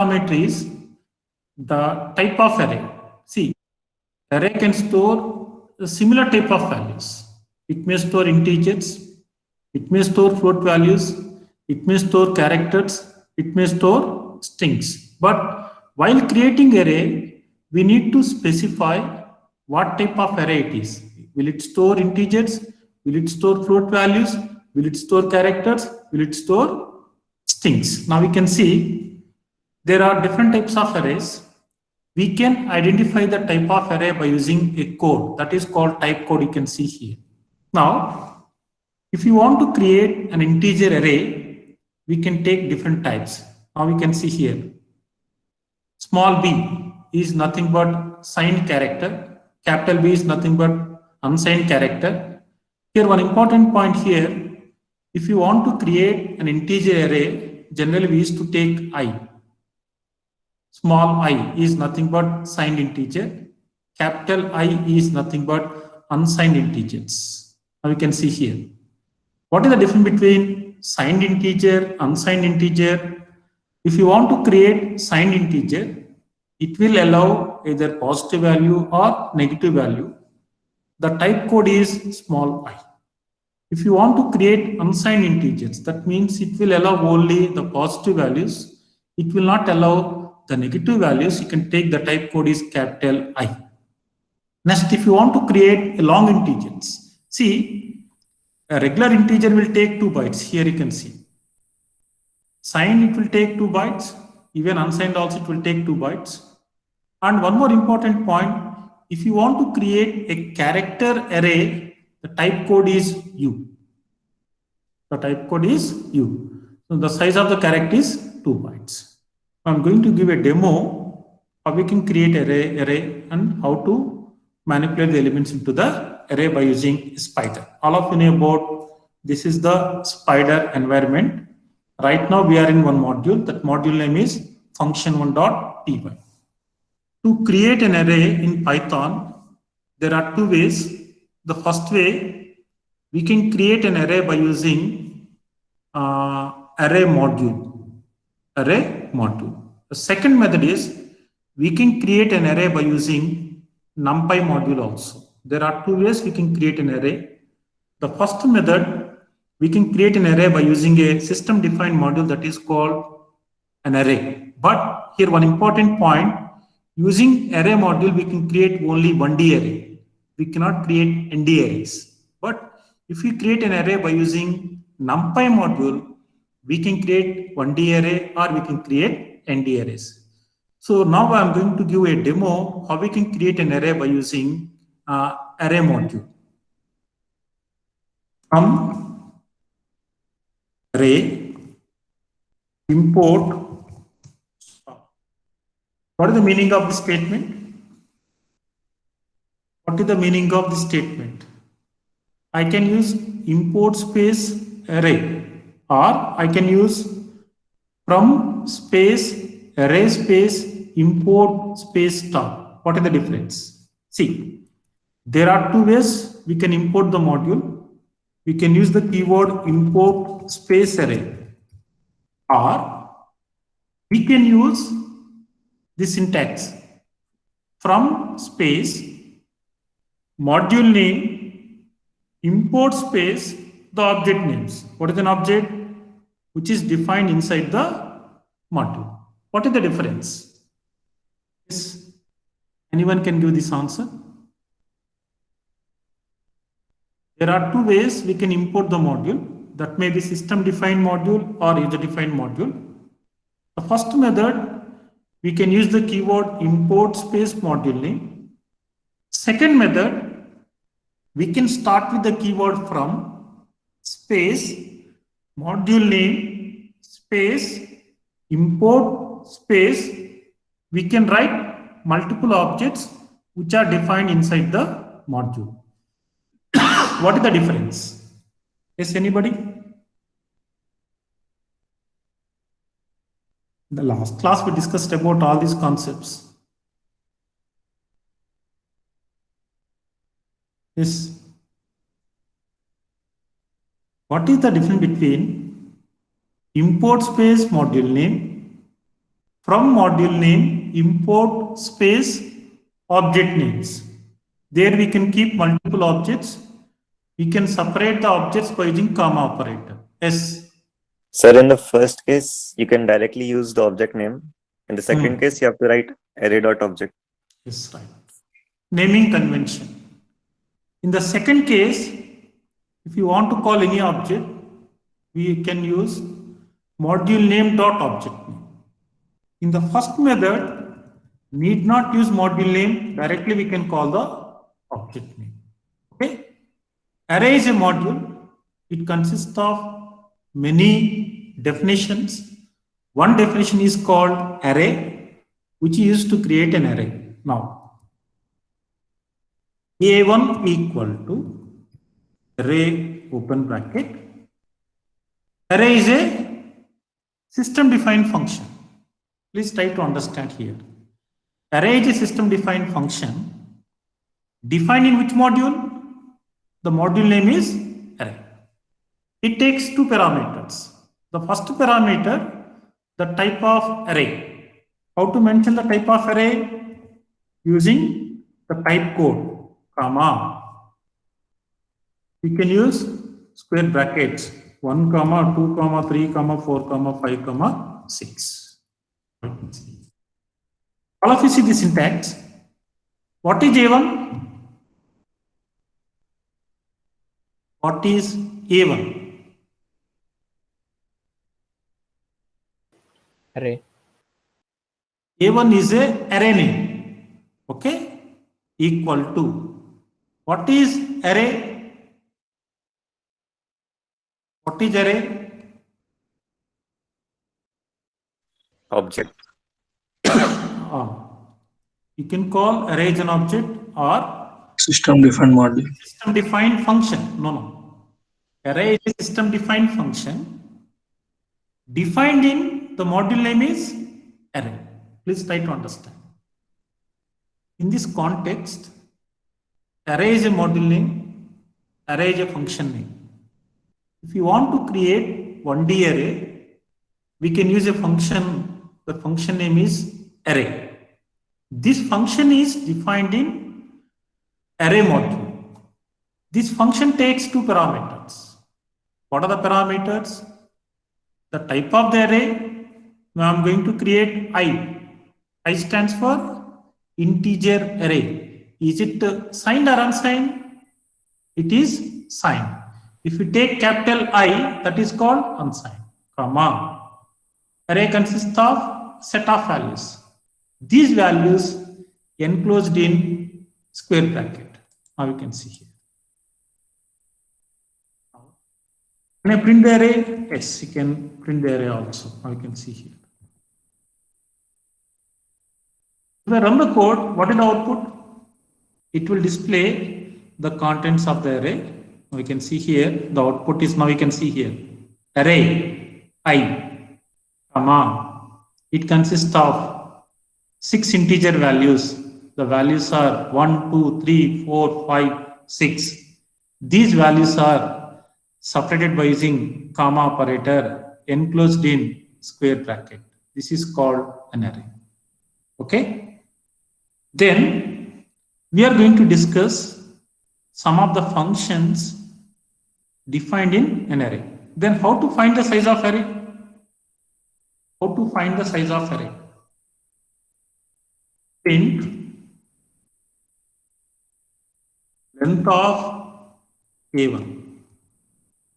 parameter is the type of array. See, array can store a similar type of values. It may store integers, it may store float values, it may store characters, it may store strings. But while creating array, we need to specify what type of array it is. Will it store integers? Will it store float values? Will it store characters? Will it store strings? Now we can see there are different types of arrays. We can identify the type of array by using a code that is called type code. You can see here. Now, if you want to create an integer array, we can take different types. Now we can see here. Small b is nothing but signed character. Capital B is nothing but unsigned character. Here, one important point here. If you want to create an integer array, generally we used to take I. Small I is nothing but signed integer. Capital I is nothing but unsigned integers. Now you can see here. What is the difference between signed integer, unsigned integer? If you want to create signed integer, it will allow either positive value or negative value. The type code is small I. If you want to create unsigned integers, that means it will allow only the positive values. It will not allow the negative values. You can take the type code is capital I. Next, if you want to create a long integers, see, a regular integer will take 2 bytes. Here you can see. Signed, it will take 2 bytes. Even unsigned also, it will take 2 bytes. And one more important point, if you want to create a character array, the type code is U. The type code is U. So the size of the character is 2 bytes. I'm going to give a demo how we can create array and how to manipulate the elements into the array by using spider. All of you know about this is the spider environment. Right now we are in one module. That module name is function1.py. To create an array in Python, there are 2 ways. The first way, we can create an array by using array module. The second method is we can create an array by using Numpy module also. There are 2 ways we can create an array. The first method, we can create an array by using a system defined module that is called an array. But here one important point, using array module, we can create only 1D array. We cannot create ND arrays. But if we create an array by using Numpy module, we can create 1D array or we can create ND arrays. So now I'm going to give a demo how we can create an array by using array module. From array import. What is the meaning of this statement? What is the meaning of this statement? I can use import space array, or I can use from space array space import space star. What is the difference? See, there are 2 ways we can import the module. We can use the keyword import space array, or we can use the syntax from space module name import space the object names. What is an object? Which is defined inside the module. What is the difference? Yes. Anyone can give this answer? There are 2 ways we can import the module. That may be system defined module or user defined module. The first method, we can use the keyword import space module name. Second method, we can start with the keyword from space module name space import space. We can write multiple objects which are defined inside the module. What is the difference? Yes, anybody? In the last class, we discussed about all these concepts. Yes. What is the difference between import space module name From module name, import space object names. There we can keep multiple objects. We can separate the objects by using comma operator. Yes. Sir, in the first case, you can directly use the object name. In the second case, you have to write array.object. Yes, right. Naming convention. In the second case, if you want to call any object, we can use module name dot object name. In the first method, need not use module name. Directly we can call the object name. Okay. Array is a module. It consists of many definitions. One definition is called array, which is used to create an array. Now, A1 equal to array open bracket. Array is a system defined function. Please try to understand here. Array is a system defined function. Defined in which module? The module name is array. It takes two parameters. The first parameter, the type of array. How to mention the type of array? Using the type code, comma. We can use square brackets 1, 2, 3, 4, 5, 6. All of you see the syntax. What is A1? What is A1? Array. A1 is a array name. Okay? Equal to. What is array? What is array? Object. You can call array as an object or system defined module. System defined function. No. Array is a system defined function. Defined in the module name is array. Please try to understand. In this context, array is a module name, array is a function name. If you want to create 1D array, we can use a function. The function name is array. This function is defined in array module. This function takes two parameters. What are the parameters? The type of the array. Now I am going to create I. I stands for integer array. Is it signed or unsigned? It is signed. If you take capital I, that is called unsigned. Comma. Array consists of set of values. These values enclosed in square bracket. Now you can see here. Can I print the array? Yes, you can print the array also. Now you can see here. If I run the code, what is the output? It will display the contents of the array. Now we can see here, the output is now we can see here. Array I, comma. It consists of 6 integer values. The values are 1, 2, 3, 4, 5, 6. These values are separated by using comma operator enclosed in square bracket. This is called an array. Okay. Then we are going to discuss some of the functions defined in an array. Then how to find the size of array? How to find the size of array? Print length of A1.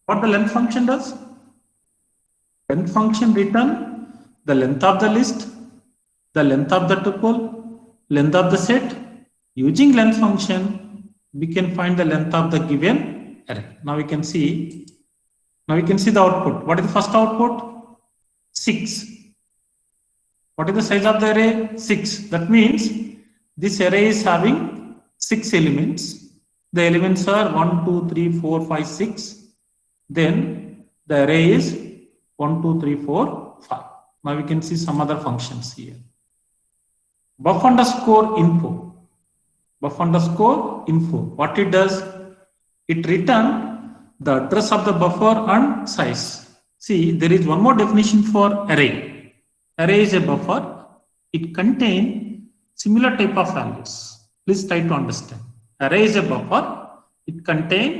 What the length function does? Length function return the length of the list, the length of the tuple, length of the set. Using length function, we can find the length of the given array. Now we can see the output. What is the first output? 6. What is the size of the array? 6. That means this array is having 6 elements. The elements are 1, 2, 3, 4, 5, 6. Then the array is 1, 2, 3, 4, 5. Now we can see some other functions here. Buff underscore info. Buff underscore info. What it does? It returns the address of the buffer and size. See, there is one more definition for array. Array is a buffer. it contains similar type of values. Please try to understand. Array is a buffer. It contains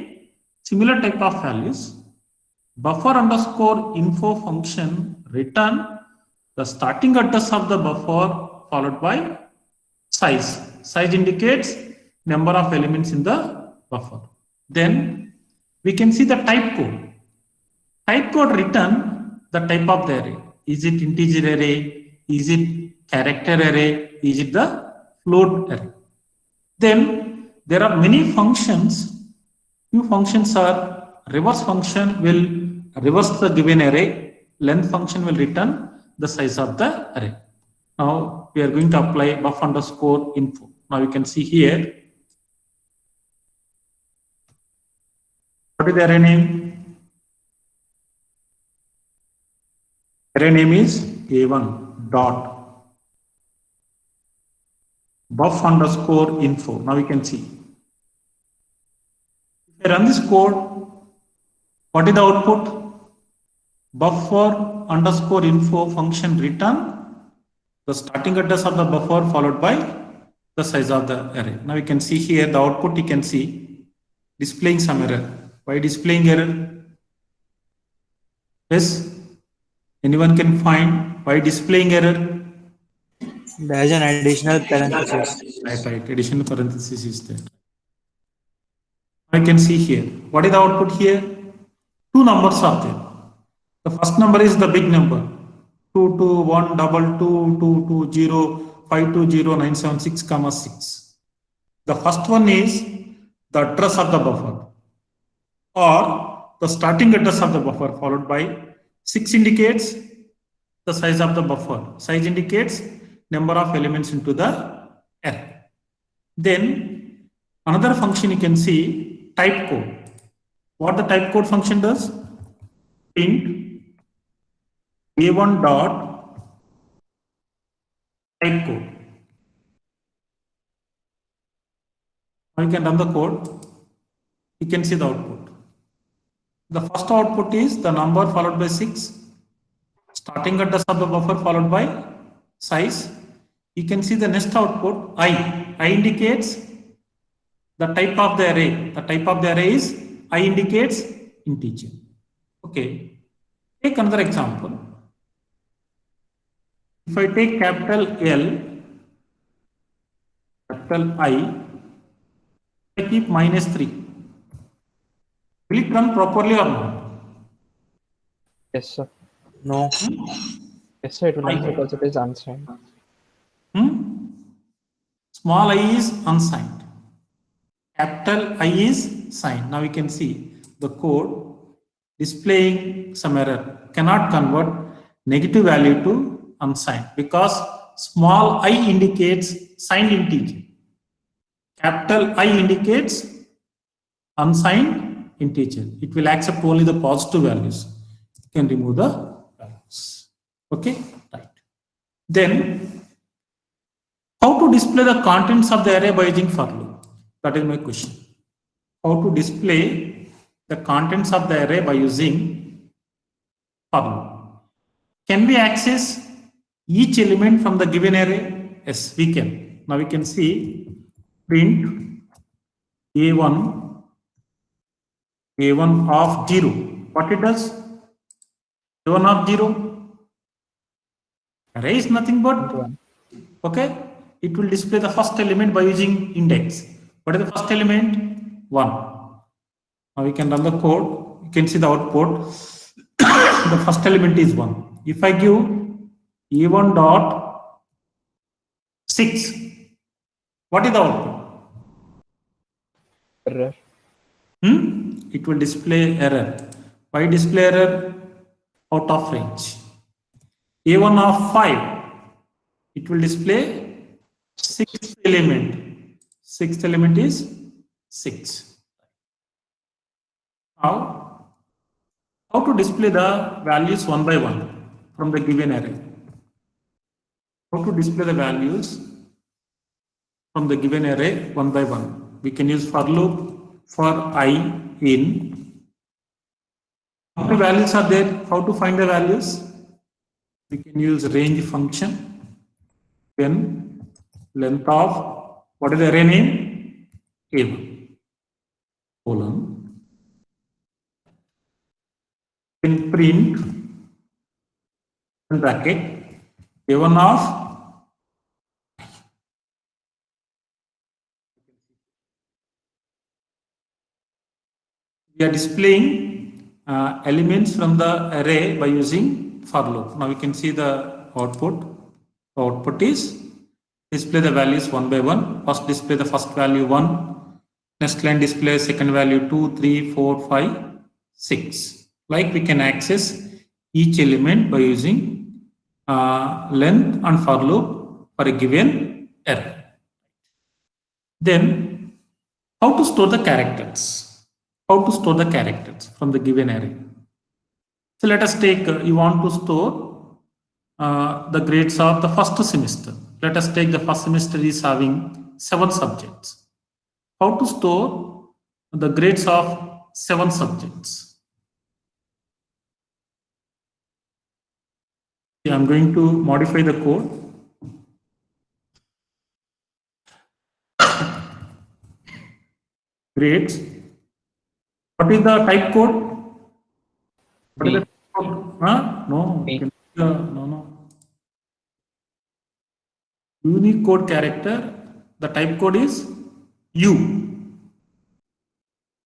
similar type of values. Buffer underscore info function return the starting address of the buffer followed by size. Size indicates number of elements in the buffer. Then we can see the type code. Type code return the type of the array. Is it integer array? Is it character array? Is it the float array? Then there are many functions. Few functions are reverse function will reverse the given array. Length function will return the size of the array. Now we are going to apply buff underscore info. Now you can see here. What is the array name? Array name is A1 dot buff underscore info. Now you can see. If I run this code, what is the output? Buffer underscore info function return the starting address of the buffer followed by the size of the array. Now you can see here the output you can see displaying some error. Why displaying error? Yes, anyone can find why displaying error? There is an additional parenthesis. Right. Additional parenthesis is there. I can see here. What is the output here? Two numbers are there. The first number is the big number 221222205209766, The first one is the address of the buffer or the starting address of the buffer followed by 6 indicates the size of the buffer. Size indicates number of elements into the array. Then another function you can see type code. What the type code function does? Print A1 dot type code. Now you can run the code. You can see the output. The first output is the number followed by 6, starting address of the buffer followed by size. You can see the next output I. I indicates the type of the array. The type of the array is I indicates integer. Okay. Take another example. If I take capital L, capital I keep -3. Will it run properly or not? Yes, sir. No. Yes, sir, it will not because it is unsigned. Small I is unsigned. Capital I is signed. Now we can see the code displaying some error. Cannot convert negative value to unsigned because small I indicates signed integer. Capital I indicates unsigned integer. It will accept only the positive values. You can remove the values. Okay, right. Then how to display the contents of the array by using for loop? That is my question. How to display the contents of the array by using for loop? Can we access each element from the given array? Yes, we can. Now we can see print A1 of 0. What it does? A1 of 0. Array is nothing but, okay, it will display the first element by using index. What is the first element? 1. Now we can run the code. You can see the output. The first element is 1. If I give A1 dot 6, what is the output? Error. It will display error. Why display error? Out of range. A1 of 5, it will display 6th element. 6th element is 6. Now, how to display the values one by one from the given array? How to display the values from the given array one by one? We can use for loop for I in. How many values are there? How to find the values? We can use range function. Then length of, what is the array name? A1, colon. Then print bracket A1 of, we are displaying elements from the array by using for loop. Now we can see the output. The output is display the values one by one. First display the first value 1. Next line display second value 2, 3, 4, 5, 6. Like we can access each element by using length and for loop for a given array. Then how to store the characters? How to store the characters from the given array? So let us take, you want to store the grades of the first semester. Let us take the first semester is having 7 subjects. How to store the grades of 7 subjects? I am going to modify the code. Grades. What is the type code? What is the type code? No. No. Unicode character. The type code is U.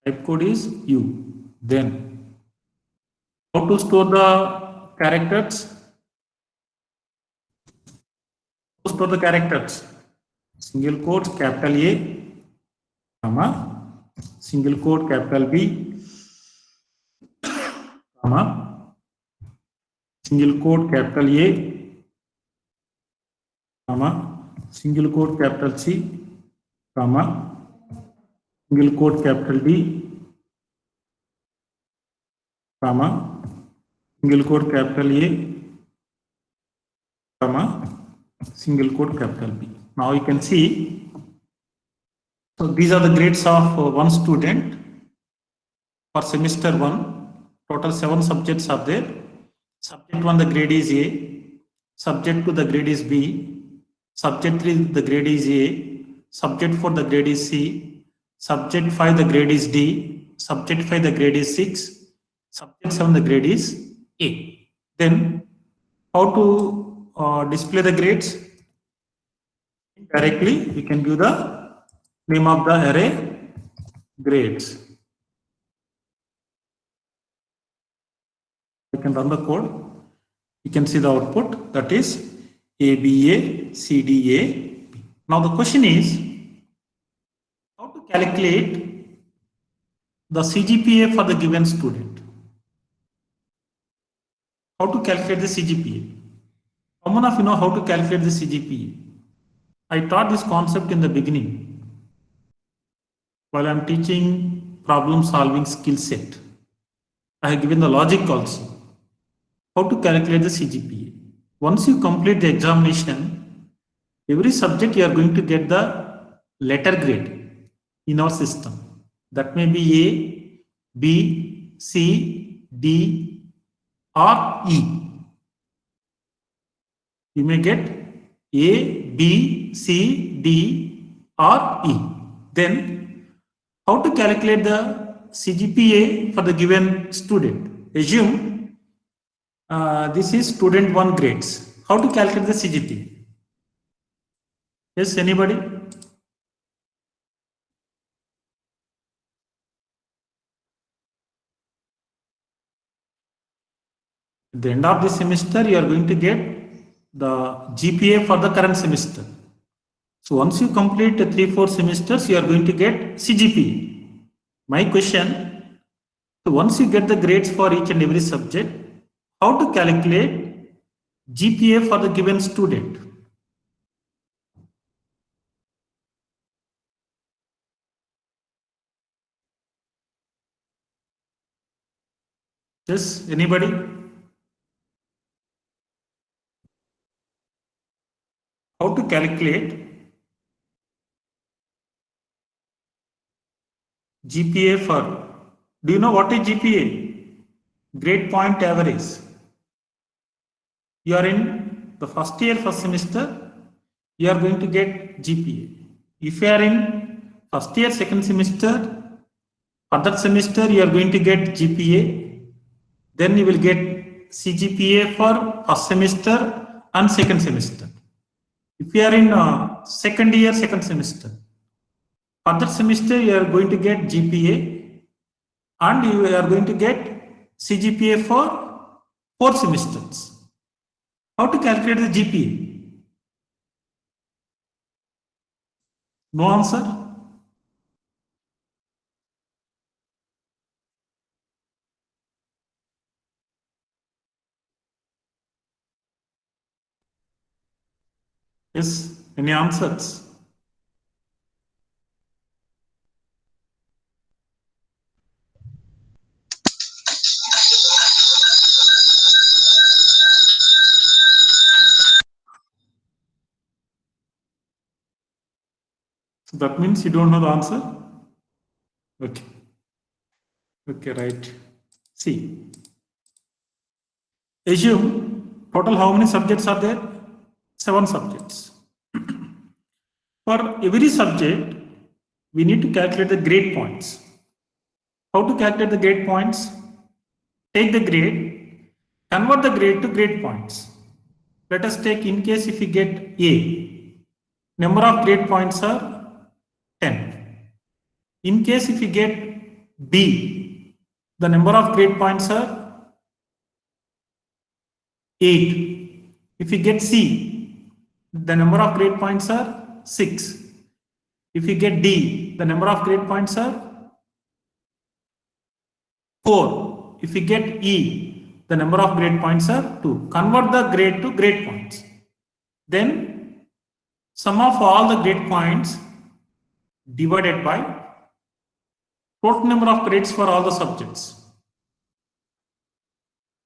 Type code is U. Then how to store the characters? To store the characters. Single quotes capital A, comma, single quote capital B, comma, single quote capital A, comma, single quote capital C, comma, single quote capital D, comma, single quote capital A, comma, single quote capital B. Now you can see, so these are the grades of one student for semester 1. Total 7 subjects are there. Subject 1 the grade is A, subject 2 the grade is B, subject 3 the grade is A, subject 4 the grade is C, subject 5 the grade is D, subject 5 the grade is 6, subject 7 the grade is A. Then how to display the grades? Directly we can give the name of the array grades. You can run the code. You can see the output, that is ABA, CDA, B. Now the question is how to calculate the CGPA for the given student. How to calculate the CGPA? How many of you know how to calculate the CGPA? I taught this concept in the beginning while I am teaching problem solving skill set. I have given the logic also. How to calculate the CGPA. Once you complete the examination, every subject you are going to get the letter grade in our system. That may be A, B, C, D, or E. You may get A, B, C, D, or E. Then how to calculate the CGPA for the given student? Assume this is student 1 grades. How to calculate the CGPA? Yes, anybody? At the end of the semester, you are going to get the GPA for the current semester. So once you complete 3-4 semesters, you are going to get CGPA. My question, so once you get the grades for each and every subject, how to calculate GPA for the given student? Yes, anybody? How to calculate GPA for, do you know what is GPA? Grade point average. You are in the first year, first semester, you are going to get GPA. If you are in first year, second semester, for that semester you are going to get GPA. Then you will get Cgpa for first semester and second semester. If you are in second year, second semester, for that semester you are going to get GPA and you are going to get Cgpa for 4 semesters. How to calculate the GPA? No answer? Yes, any answers? So that means you don't know the answer? Okay. Okay, right. See. Assume total how many subjects are there? 7 subjects. For every subject, we need to calculate the grade points. How to calculate the grade points? Take the grade, convert the grade to grade points. Let us take in case if we get A, number of grade points are 10. In case if we get B, the number of grade points are 8. If we get C, the number of grade points are 6. If we get D, the number of grade points are 4. If we get E, the number of grade points are 2. Convert the grade to grade points. Then sum of all the grade points divided by total number of grades for all the subjects.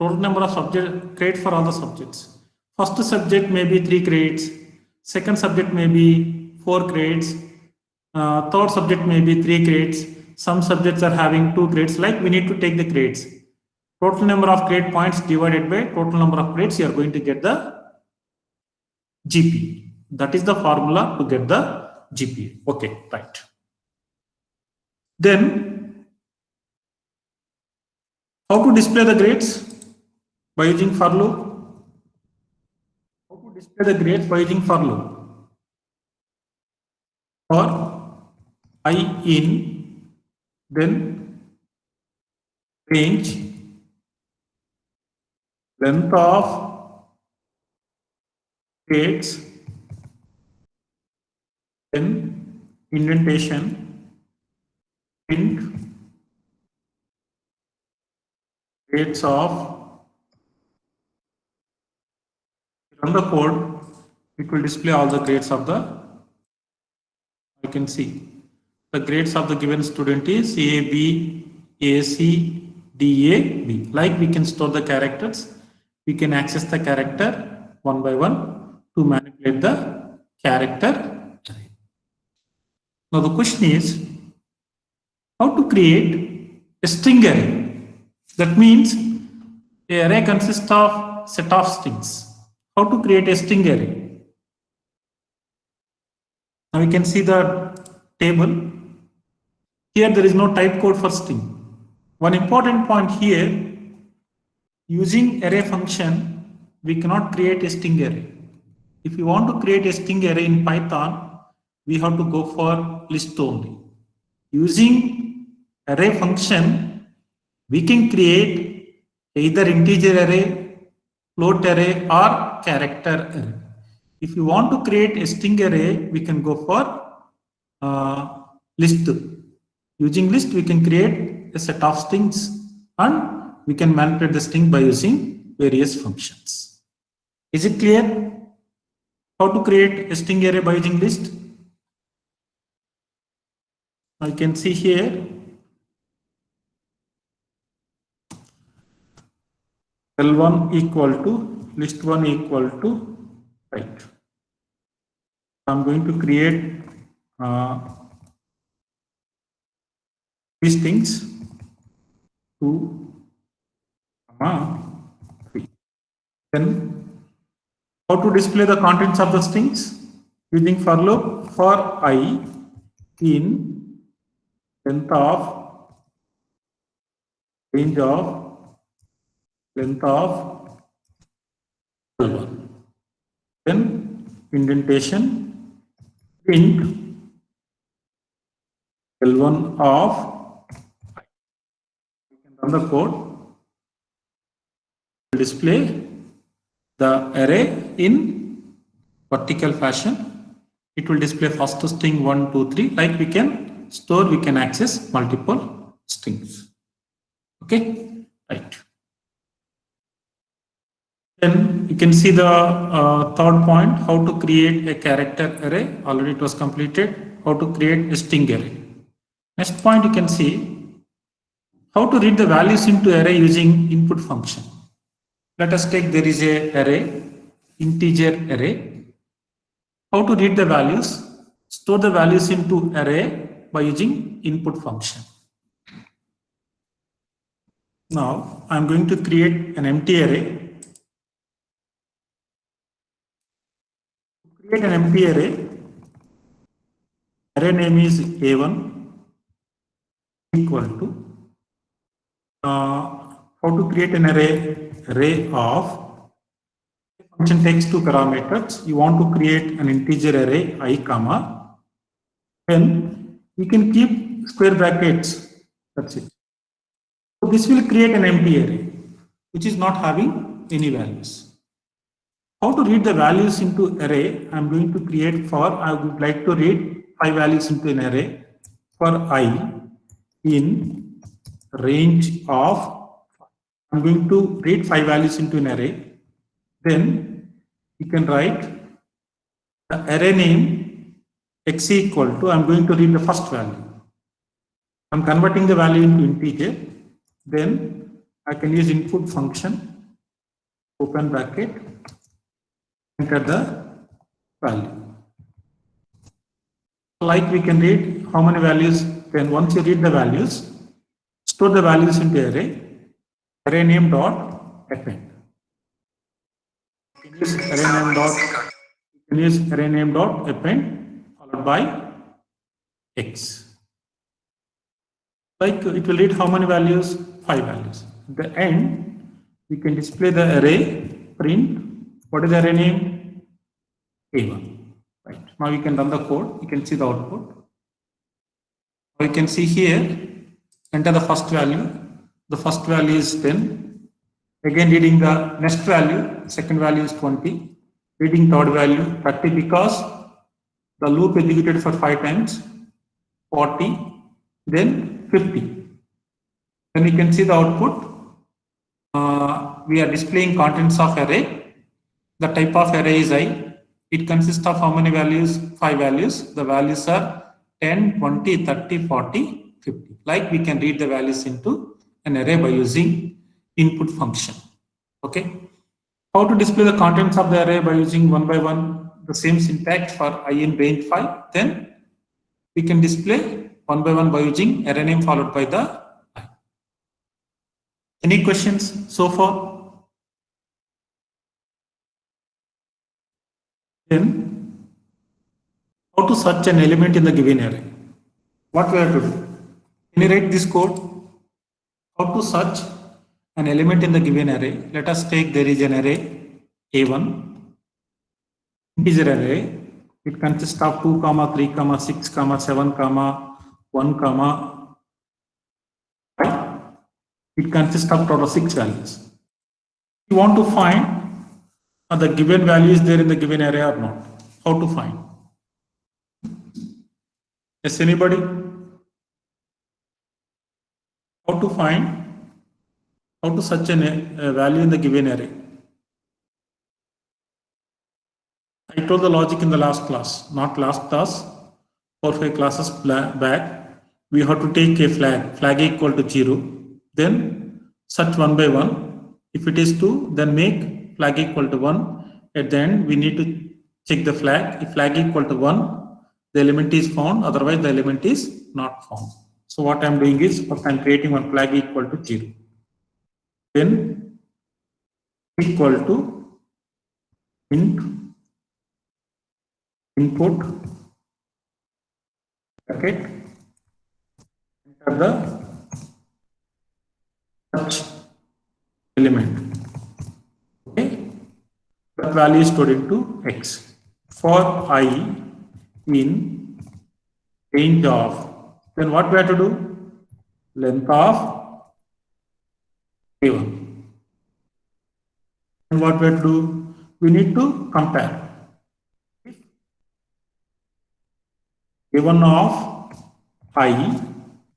Total number of grades for all the subjects. First subject may be 3 grades. Second subject may be 4 grades. Third subject may be 3 grades. Some subjects are having 2 grades. Like we need to take the grades. Total number of grade points divided by total number of grades, you are going to get the GPA. That is the formula to get the GPA. Okay, right. Then, how to display the grades? By using for loop. How to display the grades by using for loop? For I in, then range, length of grades, then indentation, print grades of, run the code, it will display all the grades of the, you can see the grades of the given student is A, B, A, C, D, A, B. Like we can store the characters, we can access the character one by one to manipulate the character. Now the question is how to create a string array. That means an array consists of set of strings. How to create a string array? Now we can see the table. Here there is no type code for string. One important point here, using array function, we cannot create a string array. If you want to create a string array in Python, we have to go for list only. Using array function, we can create either integer array, float array, or character array. If you want to create a string array, we can go for list. Using list, we can create a set of strings and we can manipulate the string by using various functions. Is it clear how to create a string array by using list? I can see here L1 equal to list1 equal to right. I'm going to create these things 2, 3. Then how to display the contents of the strings? using for loop for I in length of range of length of L1. Then indentation print L1 of I. You can run the code. Display the array in vertical fashion. It will display first string 1, 2, 3. Like we can store, we can access multiple strings. Okay, right. Then you can see the third point, how to create a character array. Already it was completed. How to create a string array. Next point, you can see how to read the values into array using input function. Let us take, there is a array, integer array. How to read the values? Store the values into array by using input function. Now I am going to create an empty array. To create an empty array, array name is A1 equal to how to create an array of function takes two parameters. You want to create an integer array I comma, then you can keep square brackets. That's it. So this will create an empty array which is not having any values. How to read the values into array? I am going to create for, I would like to read 5 values into an array for I in range of, I am going to read 5 values into an array. Then you can write the array name x equal to, I am going to read the first value. I am converting the value into integer. Then I can use input function, open bracket, enter the value. Like we can read how many values, then once you read the values, store the values into array name dot append. You can use array name dot append followed by x. Like it will read how many values? 5 values. At the end, we can display the array, print, what is the array name? A1. Right. Now you can run the code, you can see the output. Now you can see here, enter the first value. The first value is 10. Again reading the next value, second value is 20. Reading third value, 30 because the loop executed for 5 times, 40, then 50. Then you can see the output. We are displaying contents of array. The type of array is I. It consists of how many values? 5 values. The values are 10, 20, 30, 40, 50. Like we can read the values into an array by using input function. Okay. How to display the contents of the array by using one by one the same syntax for I in range 5. Then we can display one by one by using array name followed by the I. Any questions so far? Then, how to search an element in the given array? What we have to do? Can you write this code? How to search an element in the given array? Let us take, there is an array A1, integer array. It consists of 2, 3, 6, 7, 1, 5. It consists of total 6 values. You want to find the given value is there in the given array or not. How to find? Yes, anybody? How to find? How to search a value in the given array? I told the logic in the last class, not last class, 4 or 5 classes back. We have to take a flag equal to 0, then search one by one. If it is 2, then make flag equal to 1. At the end, we need to check the flag. If flag equal to 1, the element is found, otherwise the element is not found. So what I am doing is, first I am creating one flag equal to 0. Then equal to int input bracket, enter the search element. Okay, that value is stored into X. For I in range of, then what we have to do? Length of A1. And what we have to do? We need to compare. A1 of I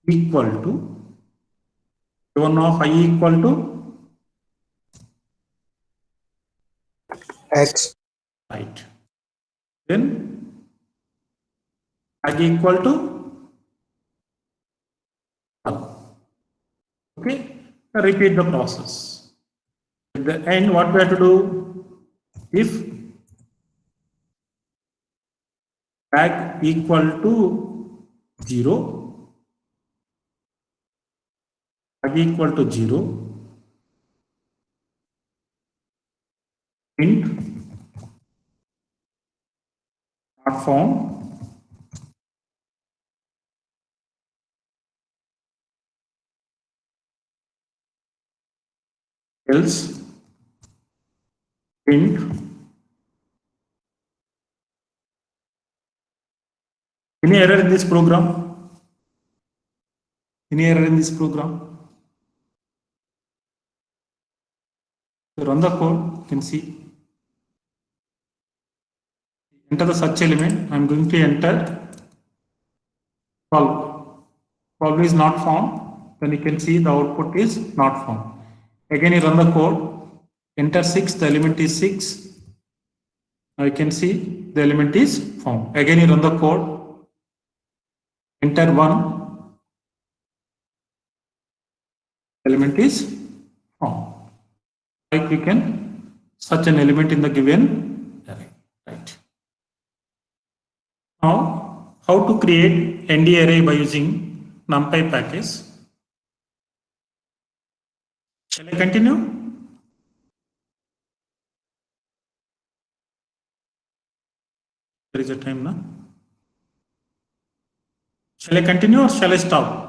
equal to A1 of I equal to X. right. Then I equal to 1. Okay, repeat the process. At the end, what we have to do? If tag equal to 0, tag equal to 0, int not found, else print any error in this program? Any error in this program? So run the code, you can see. Enter the search element. I am going to enter 12. 12 is not found. Then you can see the output is not found. Again, you run the code. Enter 6. The element is 6. Now you can see the element is found. Again, you run the code. Enter 1. Element is found. Like we can search an element in the given array. Right. Now, how to create ND array by using Numpy package? Shall I continue? There is a time now. Shall I continue or shall I stop?